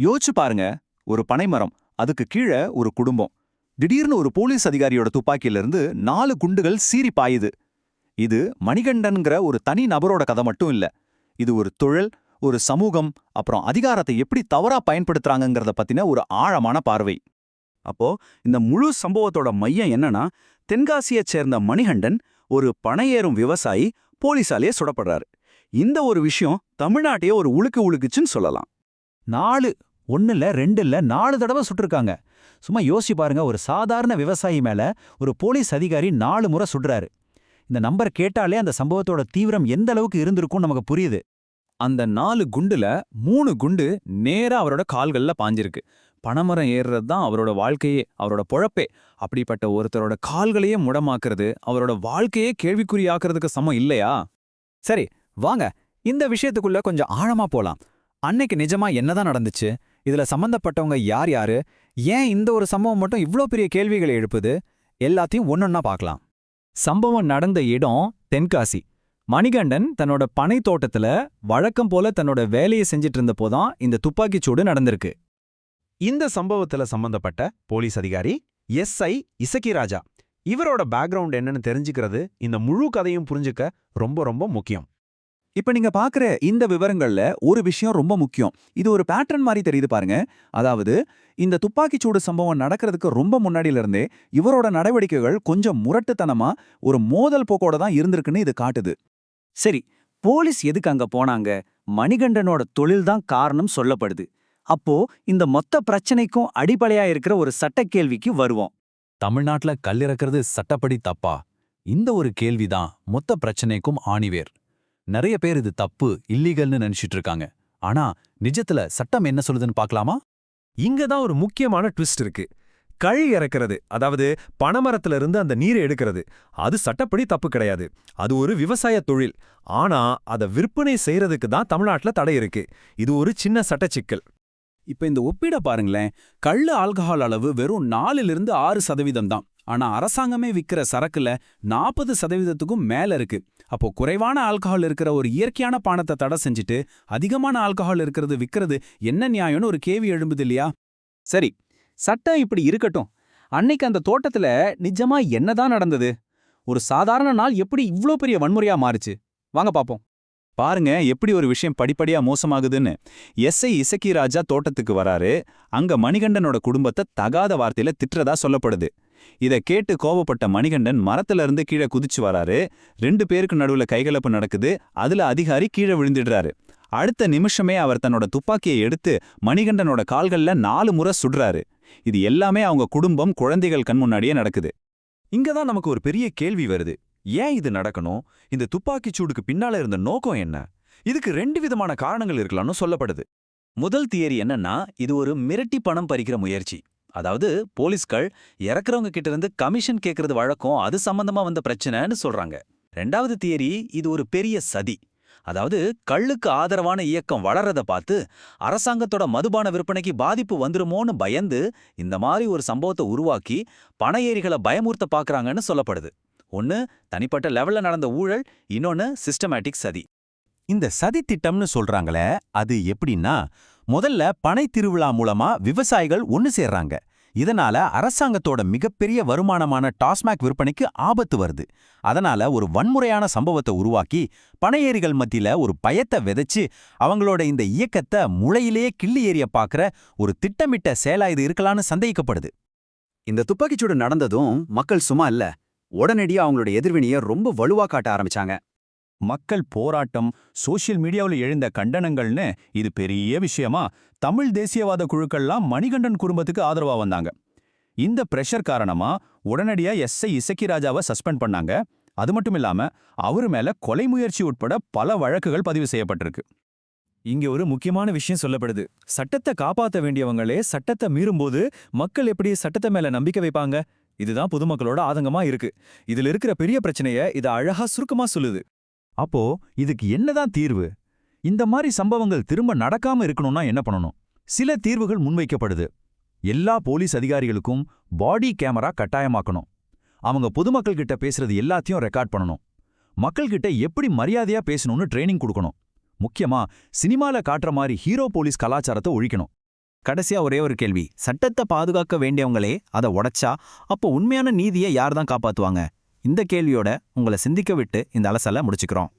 யோசிச்சு பாருங்க, ஒரு பனைமரம், அதுக்கு கீழே ஒரு குடும்பம். திடீர்னு ஒரு போலீஸ் அதிகாரியோட துப்பாக்கியிலிருந்து 4 குண்டுகள் சீறி பாயுது. இது மணிகண்டன்கிற ஒரு தனி நபரோட கதை மட்டும் இல்ல. இது ஒரு தொழில், ஒரு சமூகம், அப்புறம் அதிகாரத்தை எப்படி தவறா பயன்படுத்துறாங்கங்கிறத பத்தின ஒரு ஆழமான பார்வை. அப்போ இந்த முழு சம்பவத்தோட மையம் என்னன்னா, தென்காசியைச் சேர்ந்த மணிகண்டன் ஒரு பனையேறும் விவசாயி போலீசாலேயே சுடப்படுறாரு. இந்த ஒரு விஷயம் தமிழ்நாட்டையே ஒரு உழுக்கு உழுக்குச்சுன்னு சொல்லலாம். 4 1 இல்ல 2 இல்ல 4 தடவை சுட்டிருக்காங்க. சும்மா யோசிச்சு பாருங்க, ஒரு சாதாரண விவசாயி மேல ஒரு போலீஸ் அதிகாரி 4 முறை சுடுறாரு. இந்த நம்பர் கேட்டாலே அந்த சம்பவத்தோட தீவிரம் எந்த அளவுக்கு இருந்திருக்கும் நமக்கு புரியுது. அந்த 4 குண்டுல 3 குண்டு நேரா அவரோட கால்கள்ல பாஞ்சிருக்கு. பனைமரம் ஏறுறது தான் அவரோட வாழ்க்கையே, அவரோட பொழப்பே. அப்படிப்பட்ட ஒருத்தரோட கால்களையே முடமாக்குறது, அவரோட வாழ்க்கையே கேள்விக்குறியாக்குறதுக்கு சமம் இல்லையா? சரி, வாங்க இந்த விஷயத்துக்குள்ள கொஞ்சம் ஆழமா போலாம். அன்னைக்கு நிஜமா என்னதான் நடந்துச்சு? இதுல சம்பந்தப்பட்டவங்க யார் யாரு? ஏன் இந்த ஒரு சம்பவம் மட்டும் இவ்ளோ பெரிய கேள்விகளை எழுப்புது? எல்லாத்தையும் ஒன்னொன்னா பார்க்கலாம். சம்பவம் நடந்த இடம் தென்காசி. மணிகண்டன் தன்னோட பனை தோட்டத்துல வழக்கம் போல தன்னோட வேலையை செஞ்சிட்டு இருந்தப்போதான் இந்த துப்பாக்கிச்சூடு நடந்திருக்கு. இந்த சம்பவத்துல சம்பந்தப்பட்ட போலீஸ் அதிகாரி எஸ்ஐ இசக்கிராஜா. இவரோட பேக்ரவுண்ட் என்னன்னு தெரிஞ்சுக்கிறது இந்த முழு கதையும் புரிஞ்சுக்க ரொம்ப ரொம்ப முக்கியம். இப்ப நீங்க பாக்குற இந்த விவரங்கள்ல ஒரு விஷயம் ரொம்ப முக்கியம். இது ஒரு பேட்டர்ன் மாதிரி தெரியுது பாருங்க. அதாவது, இந்த துப்பாக்கிச்சூடு சம்பவம் நடக்கிறதுக்கு ரொம்ப முன்னாடியில இருந்தே இவரோட நடவடிக்கைகள் கொஞ்சம் முரட்டுத்தனமா ஒரு மோதல் போக்கோட தான் இருந்திருக்குன்னு இது காட்டுது. சரி, போலீஸ் எதுக்கு அங்க போனாங்க? மணிகண்டனோட தொழில் தான் காரணம் சொல்லப்படுது. அப்போ இந்த மொத்த பிரச்சனைக்கும் அடிப்படையா இருக்கிற ஒரு சட்ட கேள்விக்கு வருவோம். தமிழ்நாட்டுல கல் இறக்குறது சட்டப்படி தப்பா? இந்த ஒரு கேள்விதான் மொத்த பிரச்சனைக்கும் ஆணிவேர். நிறைய பேர் இது தப்பு, இல்லீகல்னு நினைச்சிட்டு இருக்காங்க. ஆனா நிஜத்துல சட்டம் என்ன சொல்லுதுன்னு பார்க்கலாமா? இங்க தான் ஒரு முக்கியமான ட்விஸ்ட் இருக்கு. கழி இறக்கிறது, அதாவது பனைமரத்துல இருந்து அந்த நீரை எடுக்கிறது, அது சட்டப்படி தப்பு கிடையாது. அது ஒரு விவசாய தொழில். ஆனா அதை விற்பனை செய்யறதுக்கு தான் தமிழ்நாட்டுல தடை இருக்கு. இது ஒரு சின்ன சட்டச்சிக்கல். இப்ப இந்த ஒப்பீட பாருங்களேன். கள்ளு ஆல்கஹால் அளவு வெறும் 4லிருந்து 6% தான். ஆனா அரசாங்கமே விக்கிற சரக்குல 40%க்கும் மேல இருக்கு. அப்போ குறைவான ஆல்கஹால் இருக்கிற ஒரு இயற்கையான பானத்தை தடை செஞ்சுட்டு அதிகமான ஆல்கஹால் இருக்கிறது விக்கிறது என்ன நியாயம்னு ஒரு கேள்வி எழும்புது இல்லையா? சரி, சட்டம் இப்படி இருக்கட்டும். அன்னைக்கு அந்த தோட்டத்துல நிஜமா என்னதான் நடந்தது? ஒரு சாதாரண நாள் எப்படி இவ்ளோ பெரிய வன்முறையா மாறுச்சு? வாங்க பாப்போம். பாருங்க எப்படி ஒரு விஷயம் படிப்படியா மோசமாகுதுன்னு. எஸ்ஐ இசக்கிராஜா தோட்டத்துக்கு வராரு. அங்க மணிகண்டனோட குடும்பத்தை தகாத வார்த்தையில திட்டுறதா சொல்லப்படுது. இத கேட்டு கோபப்பட்ட மணிகண்டன் மரத்துல இருந்து கீழே குதிச்சு வராரு. 2 பேருக்கு நடுவுல கைகலப்பு நடக்குது. அதுல அதிகாரி கீழே விழுந்துடுறாரு. அடுத்த நிமிஷமே அவர் தன்னோட துப்பாக்கியை எடுத்து மணிகண்டனோட கால்கள்ல 4 முறை சுடுறாரு. இது எல்லாமே அவங்க குடும்பம், குழந்தைகள் கண் முன்னாடியே நடக்குது. இங்கதான் நமக்கு ஒரு பெரிய கேள்வி வருது. ஏன் இது நடக்கணும்? இந்த துப்பாக்கிச் சூடுக்கு பின்னால இருந்த நோக்கம் என்ன? இதுக்கு 2 விதமான காரணங்கள் இருக்கலாம்னு சொல்லப்படுது. முதல் தியரி என்னன்னா, இது ஒரு மிரட்டி பணம் பறிக்கிற முயற்சி. அதாவது போலீஸ்கள் இறக்குறவங்க கிட்ட இருந்து கமிஷன் கேட்கறது வழக்கம், அது சம்பந்தமா வந்த பிரச்சனைன்னு சொல்றாங்க. 2வது தியரி, இது ஒரு பெரிய சதி. அதாவது கள்ளுக்கு ஆதரவான இயக்கம் வளர்றத பார்த்து அரசாங்கத்தோட மதுபான விற்பனைக்கு பாதிப்பு வந்துருமோன்னு பயந்து இந்த மாதிரி ஒரு சம்பவத்தை உருவாக்கி பண ஏரிகளை பயமுறுத்த பார்க்கறாங்கன்னு சொல்லப்படுது. ஒன்னு தனிப்பட்ட லெவல்ல நடந்த ஊழல், இன்னொன்னு சிஸ்டமேட்டிக் சதி. இந்த சதி திட்டம்னு சொல்றாங்களே, அது எப்படின்னா, முதல்ல பனை திருவிழா மூலமா விவசாயிகள் ஒன்னு சேர்றாங்க. இதனால அரசாங்கத்தோட மிகப்பெரிய வருமானமான டாஸ்மாக் விற்பனைக்கு ஆபத்து வருது. அதனால ஒரு வன்முறையான சம்பவத்தை உருவாக்கி பனையேரிகள் மத்தியில ஒரு பயத்தை விதைச்சு அவங்களோட இந்த இயக்கத்தை முளையிலேயே கிள்ளி ஏறிய பார்க்குற ஒரு திட்டமிட்ட செயலா இது இருக்கலான்னு சந்தேகிக்கப்படுது. இந்த துப்பாக்கிச்சூடு நடந்ததும் மக்கள் சும்மா இல்ல, உடனடியா அவங்களோட எதிர்வினையை ரொம்ப வலுவா காட்ட ஆரம்பிச்சாங்க. மக்கள் போராட்டம், சோஷியல் மீடியாவில் எழுந்த கண்டனங்கள்னு இது பெரிய விஷயமா தமிழ் தேசியவாத குழுக்கள்லாம் மணிகண்டன் குடும்பத்துக்கு ஆதரவா வந்தாங்க. இந்த பிரஷர் காரணமா உடனடியா எஸ்ஐ இசக்கிராஜாவை சஸ்பெண்ட் பண்ணாங்க. அது மட்டும் இல்லாம அவரு மேல கொலை முயற்சி உட்பட பல வழக்குகள் பதிவு செய்யப்பட்டிருக்கு. இங்க ஒரு முக்கியமான விஷயம் சொல்லப்படுது. சட்டத்தை காப்பாத்த வேண்டியவங்களே சட்டத்தை மீறும்போது மக்கள் எப்படி சட்டத்தை மேல நம்பிக்கை வைப்பாங்க? இதுதான் பொதுமக்களோட ஆதங்கமா இருக்கு. இதுல இருக்கிற பெரிய பிரச்சனைய இத அழகா சுருக்கமா சொல்லுது. அப்போ இதுக்கு என்னதான் தீர்வு? இந்த மாதிரி சம்பவங்கள் திரும்ப நடக்காம இருக்கணும்னா என்ன பண்ணணும்? சில தீர்வுகள் முன்வைக்கப்படுது. எல்லா போலீஸ் அதிகாரிகளுக்கும் பாடி கேமரா கட்டாயமாக்கணும். அவங்க பொதுமக்கள் கிட்ட பேசுறது எல்லாத்தையும் ரெக்கார்ட் பண்ணணும். மக்கள்கிட்ட எப்படி மரியாதையா பேசணும்னு ட்ரைனிங் கொடுக்கணும். முக்கியமா சினிமால காட்டுற மாதிரி ஹீரோ போலீஸ் கலாச்சாரத்தை ஒழிக்கணும். கடைசியா ஒரே ஒரு கேள்வி, சட்டத்தை பாதுகாக்க வேண்டியவங்களே அதை உடைச்சா அப்போ உண்மையான நீதியை யார் தான் காப்பாத்துவாங்க? இந்த கேள்வியோட உங்களை சிந்திக்க விட்டு இந்த அலசலை முடிச்சுக்கிறோம்.